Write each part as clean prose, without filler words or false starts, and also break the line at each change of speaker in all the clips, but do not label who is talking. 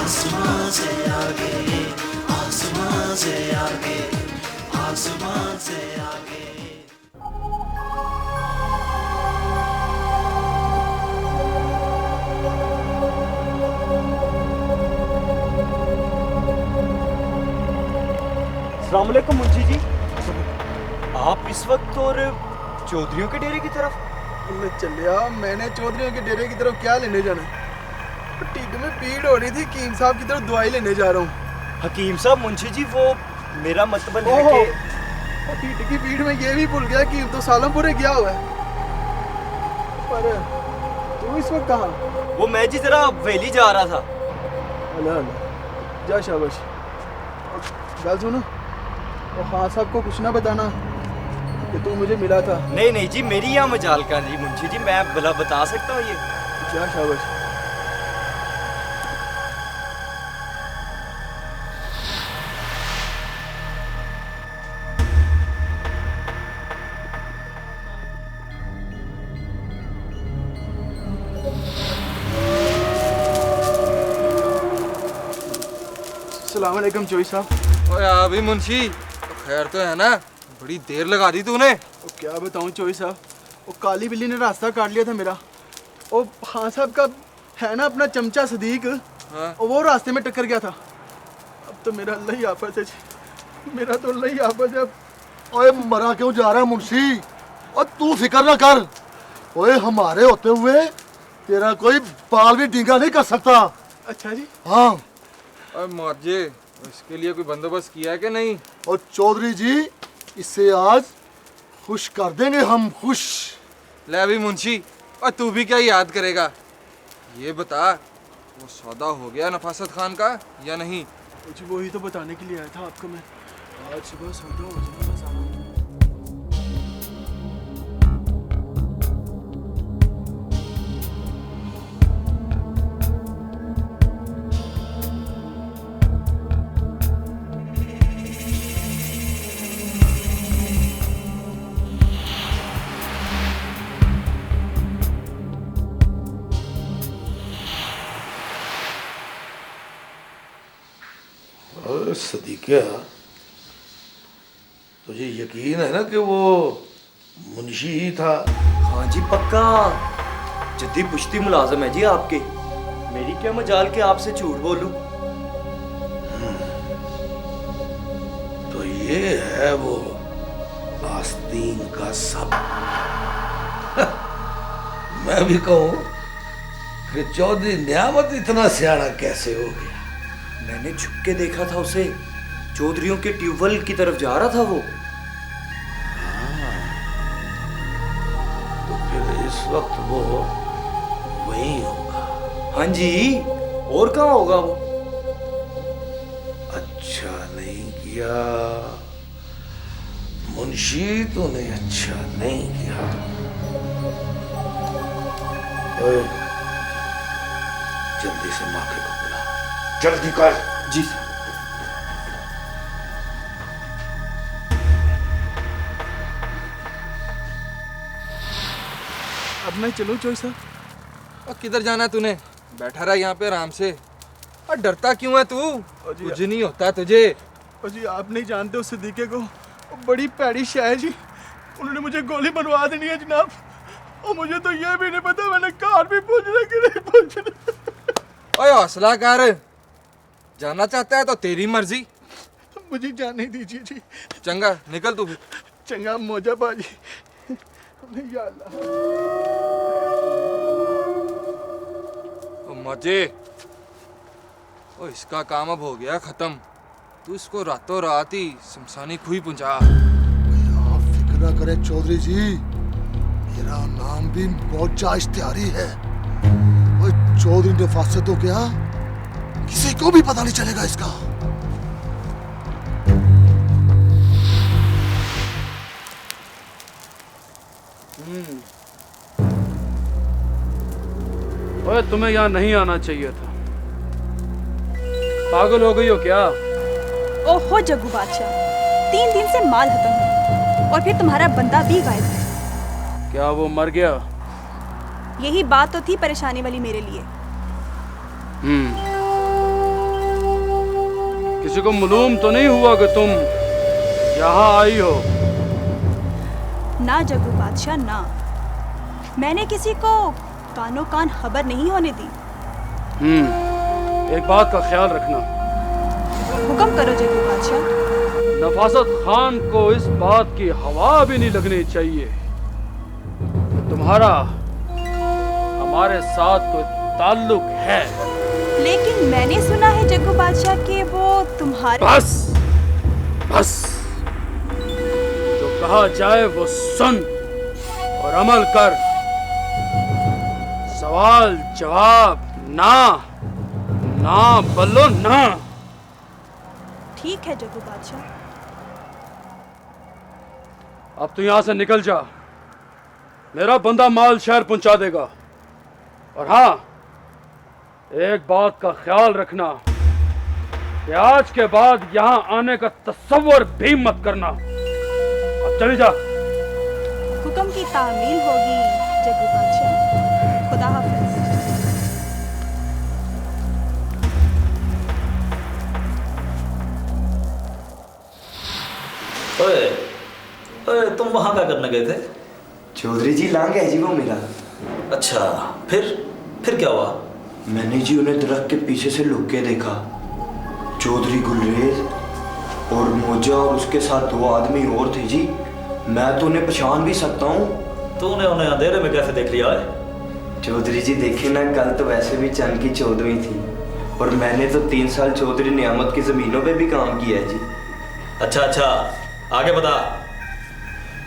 आसमां से आगे, आसमां से आगे, आसमां से आगे।
अस्सलाम वालेकुम मुंशी जी। आप इस वक्त और चौधरियों के डेरे की तरफ?
मैं चलिया, मैंने चौधरियों के डेरे की तरफ क्या लेने जाना है? ढिड में पीड़ हो रही थी, हकीम साहब की तरफ दवाई लेने जा रहा हूँ।
हकीम साहब, मुंशी जी वो मेरा मतलब है कि
ढिड की पीड़ में ये भी भूल गया कि तो सालमपुरे गया हुआ है। पर तू इस वक्त कहाँ?
वो मैं जी जरा वेली जा रहा था।
अल्लाह अल्लाह, जा शाबाश। गल सुनो, और हाँ साहब को कुछ ना बताना कि तू मुझे मिला था।
नहीं नहीं जी, मेरी यहाँ मजाल का जी मुंशी जी, मैं भला बता सकता हूँ ये।
जा शाबाश। अस्सलाम वालेकुम चोई साहब।
ओए अभी मुंशी, तो खैर तो है ना? बड़ी देर लगा दी तूने।
वो क्या बताऊं चोई साहब, वो काली बिल्ली ने रास्ता काट लिया था मेरा। वो हाँ साहब का है ना अपना चमचा सदीक,
हाँ?
और वो रास्ते में टक्कर गया था। अब तो मेरा अल्लाह ही आफत है जी, मेरा तो अल्लाह ही आफत है।
ओए मरा क्यों जा रहा है मुंशी? और तू फिक्र ना कर। ओए हमारे होते हुए तेरा कोई बाल भी डींगा नहीं कर सकता।
अच्छा जी।
हाँ।
ओए मौजे, इसके लिए कोई बंदोबस्त किया है कि नहीं?
और चौधरी जी, इसे आज खुश कर देंगे हम, खुश।
ले अभी मुंशी, और तू भी क्या याद करेगा? ये बता, वो सौदा हो गया नफासत खान का या नहीं?
जी वही तो बताने के लिए आया था आपको मैं। आज सुबह सौदा हो जाएगा सारा।
सदीक़ा, तुझे यकीन है ना कि वो मुंशी ही था?
हाँ जी पक्का, जद्दी पुश्ती मुलाजम है जी आपके। मेरी क्या मजाल के आपसे झूठ बोलूं।
तो ये है वो आस्तीन का सब। मैं भी कहूं कि चौधरी नियामत इतना सियाना कैसे हो गया?
मैंने छुप के देखा था उसे, चौधरियों के ट्यूबवेल की तरफ जा रहा था वो।
तो फिर इस वक्त वो वहीं होगा।
हाँ जी, और कहाँ होगा वो?
अच्छा नहीं किया मुंशी, तूने अच्छा नहीं किया। ओए, जल्दी से माके को बुला, जल्दी कर।
जी सर।
अब मैं चलूं चोई साहब?
और किधर जाना तूने? बैठा रहा यहाँ पे आराम से। और डरता क्यों है तू? कुछ नहीं होता तुझे।
और जी आप नहीं जानते उस सदीके को, वो बड़ी पैड़ी शाह है जी। उन्होंने मुझे गोली बनवा देनी है जनाब, और मुझे तो ये भी नहीं पता मैंने कार भी पहुंचना कि नहीं पहुंचना।
ओए हौसला कर, जाना चाहता है तो तेरी मर्जी।
मुझे जाने दीजिए जी।
चंगा निकल तू फिर।
चंगा मौजा बाजी। या अल्लाह।
ओ मौजे, ओ इसका काम अब हो गया खत्म। तू इसको रातों रात ही शमशानी खुई पहुंचा।
आप फिक्र ना करें चौधरी जी, मेरा नाम भी मौजा इश्तिहारी है। और चौधरी नफासत तो क्या, किसी को भी पता नहीं चलेगा इसका।
ओए तुम्हें यहाँ नहीं आना चाहिए था। पागल हो गई हो क्या?
ओहो जग्गू बादशाह, 3 दिन से माल खत्म है और फिर तुम्हारा बंदा भी गायब है।
क्या वो मर गया?
यही बात तो थी परेशानी वाली मेरे लिए।
किसी को मालूम तो नहीं हुआ कि तुम यहाँ आई हो?
ना जग्गू बादशाह ना, मैंने किसी को कानो कान खबर नहीं होने दी।
एक बात का ख्याल रखना।
हुक्म करो जग्गू बादशाह।
नफासत खान को इस बात की हवा भी नहीं लगनी चाहिए कि तुम्हारा हमारे साथ कोई ताल्लुक है।
लेकिन मैंने सुना है जग्गू बादशाह कि वो तुम्हारे।
बस बस, जो कहा जाए वो सुन और अमल कर। सवाल जवाब ना ना बोलो ना।
ठीक है जग्गू बादशाह।
अब तू यहां से निकल जा, मेरा बंदा माल शहर पहुंचा देगा। और हाँ, एक बात का ख्याल रखना कि आज के बाद यहां आने का तस्वर भी मत करना। अब चली जा।
हुक्म की तामील होगी जग्गू बादशाह। खुदा हाफिज।
ओए ओए, तुम वहां क्या करने गए थे?
चौधरी जी लांग है जी वो मेरा।
अच्छा, फिर क्या हुआ?
मैंने जी उन्हें दरख्त के पीछे से लुक के देखा। चौधरी गुलरेज और मोजा और उसके साथ 2 आदमी और थे जी। मैं तो उन्हें पहचान भी सकता हूँ।
तूने उन्हें अंधेरे में कैसे देख लिया है?
चौधरी जी देखिए ना, कल तो वैसे भी चंद की 14वीं थी और मैंने तो 3 साल चौधरी नियामत की ज़मीनों पे भी काम किया है जी।
अच्छा, आगे बता।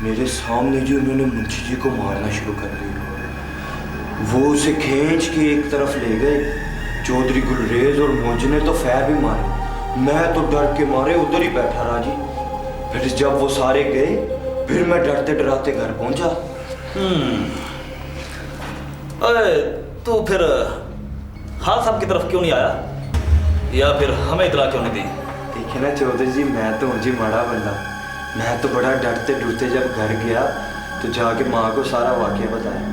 मेरे सामने जी उन्होंने मुंशी जी को मारना शुरू कर दिया। वो उसे खींच के एक तरफ ले गए। चौधरी गुलरेज और मोज ने तो फैर भी मारे। मैं तो डर के मारे उधर ही बैठा रहा जी। फिर जब वो सारे गए, फिर मैं डरते डराते घर पहुंचा।
अरे तू फिर खान साहब की तरफ क्यों नहीं आया, या फिर हमें इतला क्यों नहीं दी?
देखिए ना चौधरी जी, मैं तो मुझे माड़ा बंदा। मैं तो बड़ा डरते डरते जब घर गया तो जाके माँ को सारा वाक़या बताया।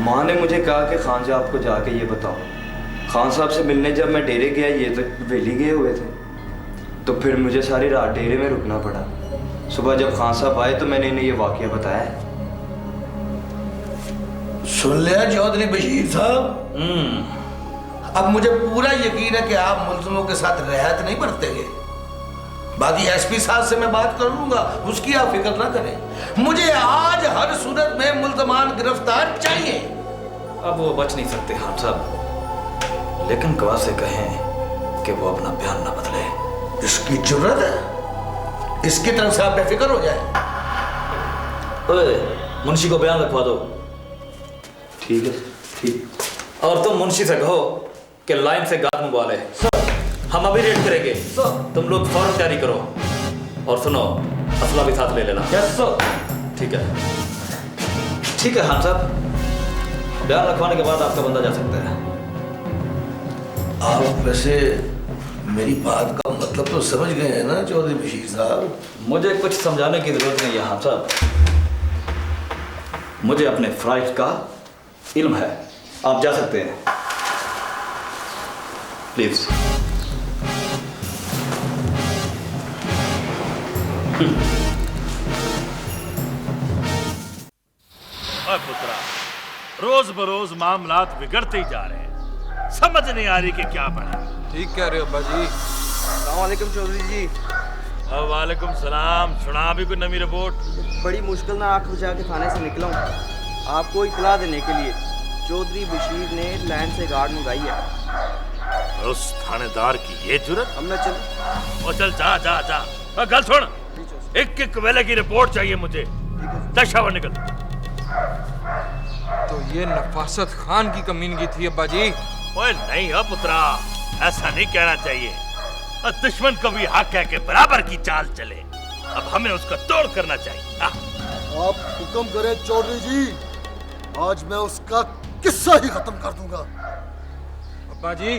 माँ ने मुझे कहा कि खान साहब को जाके ये बताओ। खान साहब से मिलने जब मैं डेरे गया, ये तो वेली गए हुए थे, तो फिर मुझे सारी रात डेरे में रुकना पड़ा। सुबह जब खान साहब आए तो मैंने इन्हें ये वाक़या बताया।
सुन लिया चौधरी बशीर साहब? अब मुझे पूरा यकीन है कि आप मुल्ज़िमों के साथ रियायत नहीं बरतेंगे। बाकी एसपी साहब से मैं बात कर लूंगा, उसकी आप फिक्र ना करें। मुझे आज हर सूरत में मुल्ज़मान गिरफ्तार चाहिए।
अब वो बच नहीं सकते खान साहब, लेकिन गवाह से कहें कि वो अपना बयान ना बदले।
इसकी जुर्रत है, इसकी तरफ से आप बेफिक्र हो जाए।
ओए, मुंशी को बयान रखवा दो।
ठीक है, ठीक।
और तुम मुंशी से कहो कि लाइन से गार्ड मंगवा ले। हम अभी रेड करेंगे। तुम लोग फौरन तैयारी करो। और सुनो, असला भी साथ ले लेना। Yes sir. ठीक है खान साहब, बयान रखवाने के बाद आपका बंदा जा सकता है।
आप वैसे मेरी बात का मतलब तो समझ गए हैं ना चौधरी बशीर साहब?
मुझे कुछ समझाने की जरूरत नहीं है खान साहब। मुझे अपने फ़राइज़ का इल्म है। आप जा सकते हैं, प्लीज।
और पुत्रा, रोज बरोज मामलात बिगड़ते ही जा रहे हैं। समझ नहीं आ रही कि क्या बने।
ठीक कह रहे हो अब्बा जी।
अस्सलाम वालेकुम चौधरी जी।
वालेकुम सलाम। सुना भी कोई नवी रिपोर्ट?
बड़ी मुश्किल ना आँख बुझा के थाने से निकला हूँ आपको इतला देने के लिए। चौधरी बशीर ने लैंड से गार्ड मंगाई है।
उस थानेदार की ये जुर्रत?
हम ना चल।
ओ चल, जा जा जा। गल सुन, एक वेले की रिपोर्ट चाहिए मुझे। दशावर निकल।
तो ये नफासत खान की कमीनगी थी अब्बा जी।
ओए नहीं हो पुत्रा, ऐसा नहीं कहना चाहिए। दुश्मन को भी हक है कि बराबर की चाल चले। अब हमें उसका तोड़ करना चाहिए।
आप हुक्म करें चौधरी जी, आज मैं उसका किस्सा ही खत्म कर दूंगा।
अब्बा जी,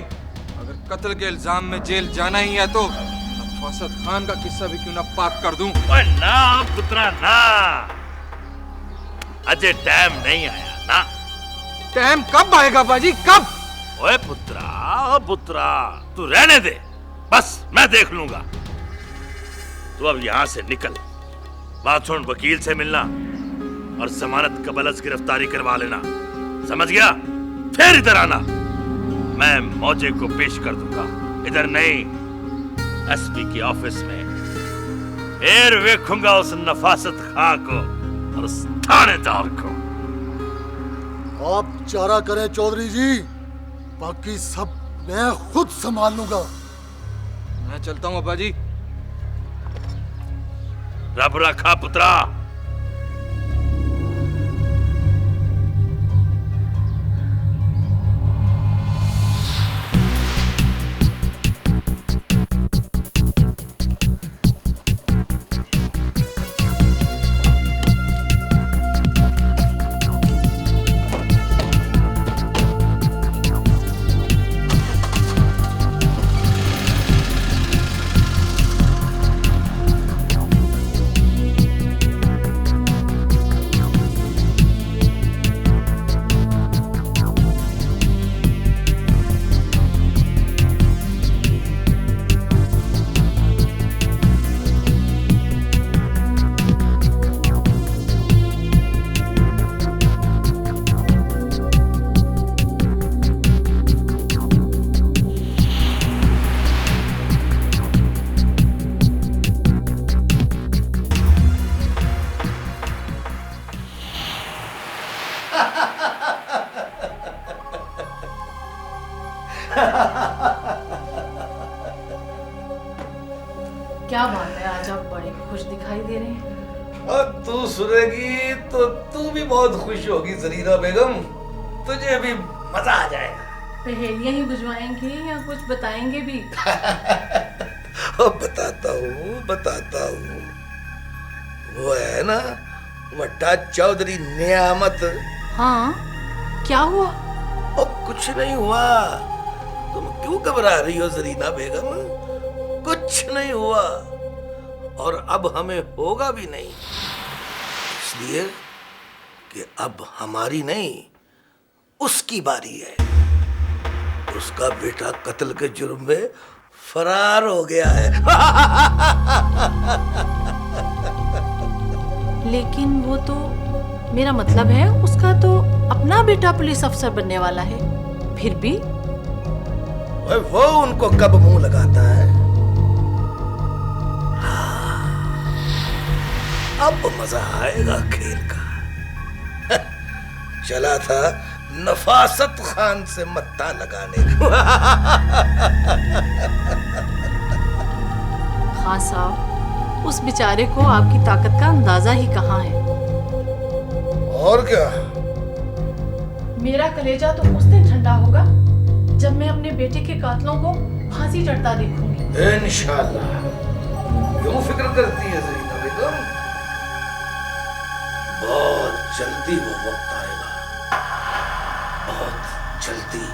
अगर कत्ल के इल्जाम में जेल जाना ही है तो नफासत खान का किस्सा भी क्यों ना पाक कर दूं।
ओए ना पुत्रा ना, अजय टाइम नहीं आया ना।
टाइम कब आएगा अब्बा जी, कब?
ओए पुत्रा तू रहने दे। बस मैं देख लूंगा। तू अब यहां से निकल। बात सुन, वकील से मिलना और जमानत कबलस गिरफ्तारी करवा लेना, समझ गया? फिर इधर आना, मैं मौजे को पेश कर दूंगा। इधर नहीं, एसपी के ऑफिस में। फिर देखूंगा उस नफासत खां को और उस थानेदार को।
आप चारा करें चौधरी जी, बाकी सब मैं खुद संभाल लूंगा।
मैं चलता हूँ अब्बा जी।
रब रखा पुत्रा।
क्या बात है, आज आप बड़े खुश दिखाई दे रहे हैं।
और तू सुनेगी तो तू भी बहुत खुश होगी जरीना बेगम, तुझे भी मजा आ जाएगा।
पहेलियां ही बुझवाएंगे या कुछ बताएंगे भी?
बताता हूँ। वो है ना वट्टा चौधरी नियामत।
हाँ, क्या हुआ?
और कुछ नहीं हुआ, तुम क्यों घबरा रही हो जरीना बेगम? कुछ नहीं हुआ और अब हमें होगा भी नहीं, इसलिए कि अब हमारी नहीं उसकी बारी है। उसका बेटा कत्ल के जुर्म में फरार हो गया है।
लेकिन वो तो, मेरा मतलब है उसका तो अपना बेटा पुलिस अफसर बनने वाला है, फिर भी
वो उनको कब मुंह लगाता है। अब मजा आएगा खेल का। चला था नफासत खान से मत्ता लगाने।
खान साहब, उस बेचारे को आपकी ताकत का अंदाजा ही कहाँ है।
और क्या?
मेरा कलेजा तो उस दिन ठंडा होगा जब मैं अपने बेटे के कातलों को फांसी चढ़ता देखूंगी।
इंशाअल्लाह। क्यों फिक्र करती है ज़रीना बेगम? बहुत जल्दी वो वक्त आएगा, बहुत जल्दी।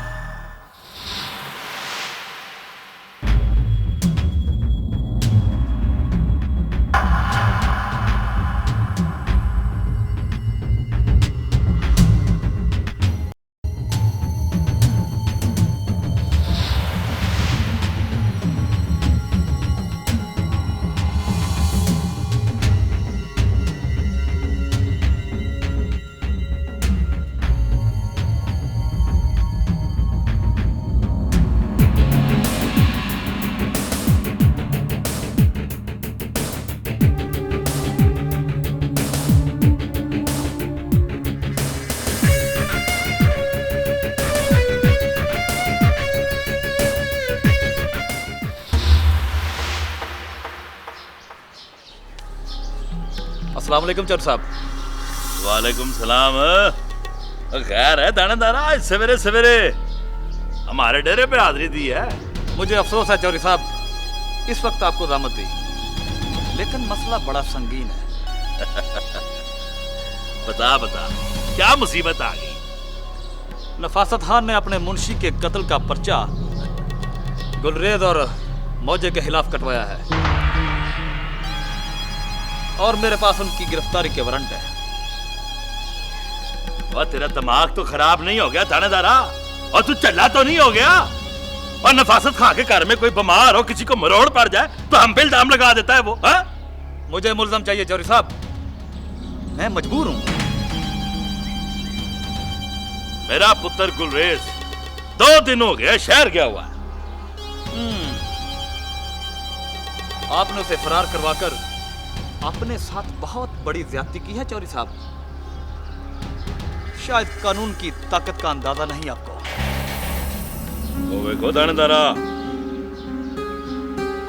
अस्सलाम वालेकुम चौधरी साहब।
वालेकुम सलाम। खैर है थानेदार, आज सवेरे सवेरे हमारे डेरे पे हाजिरी दी है।
मुझे अफसोस है चौधरी साहब, इस वक्त आपको दामत दी, लेकिन मसला बड़ा संगीन है।
बता बता, क्या मुसीबत आ गई?
नफासत खान ने अपने मुंशी के कत्ल का पर्चा गुलरेज और मौजे के खिलाफ कटवाया है और मेरे पास उनकी गिरफ्तारी के वारंट है।
वह तेरा दिमाग तो खराब नहीं हो गया थानेदारा? और तू चला तो नहीं हो गया? और नफासत खां के घर में कोई बीमार हो, किसी को मरोड़ पड़ जाए तो हम पे इल्जाम लगा देता है वो। हाँ?
मुझे मुल्जम चाहिए चौधरी साहब, मैं मजबूर हूं।
मेरा पुत्र गुलरेज 2 दिन हो गए शहर गया हुआ है।
आपने उसे फरार करवाकर अपने साथ बहुत बड़ी ज्यादती की है चौधरी साहब। शायद कानून की ताकत का अंदाजा नहीं आपको।
देखो दानेदारा,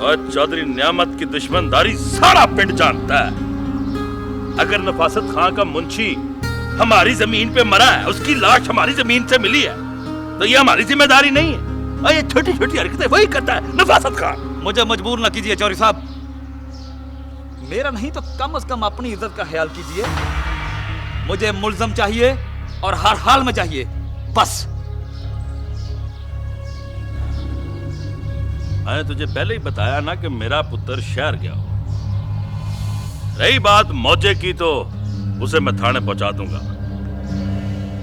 और चौधरी नियामत की दुश्मनदारी सारा पिंड जानता है। अगर नफासत खां का मुंशी हमारी जमीन पे मरा है, उसकी लाश हमारी जमीन से मिली है, तो ये हमारी जिम्मेदारी नहीं है। और ये छोटी छोटी हरकतें वही करता है नफासत खां।
मुझे मजबूर ना कीजिए चौधरी साहब, मेरा नहीं तो कम से कम अपनी इज्जत का ख्याल कीजिए। मुझे मुल्जम चाहिए और हर हाल में चाहिए, बस।
मैंने तुझे पहले ही बताया ना कि मेरा पुत्र शहर गया हो। रही बात मौजे की, तो उसे मैं थाने पहुंचा दूंगा,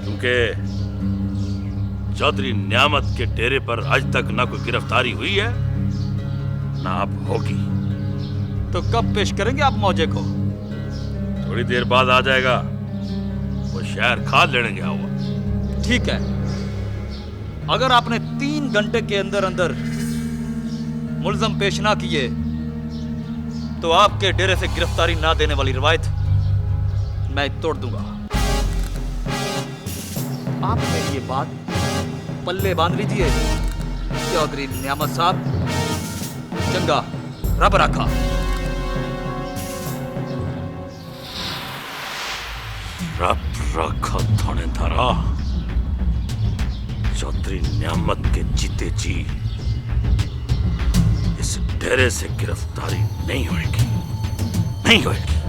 क्योंकि चौधरी नियामत के डेरे पर आज तक ना कोई गिरफ्तारी हुई है ना अब होगी।
तो कब पेश करेंगे आप मौजे को?
थोड़ी देर बाद आ जाएगा, वो शहर खाद लेने गया हुआ।
ठीक है, अगर आपने 3 घंटे के अंदर अंदर मुल्जम पेश ना किए तो आपके डेरे से गिरफ्तारी ना देने वाली रिवायत मैं तोड़ दूंगा। आप मेरी ये बात पल्ले बांध लीजिए चौधरी नियामत साहब। चंगा, रब रखा।
रब रखा थानेदारा। चौधरी नियामत के जीते जी इस डेरे से गिरफ्तारी नहीं होगी, नहीं होगी।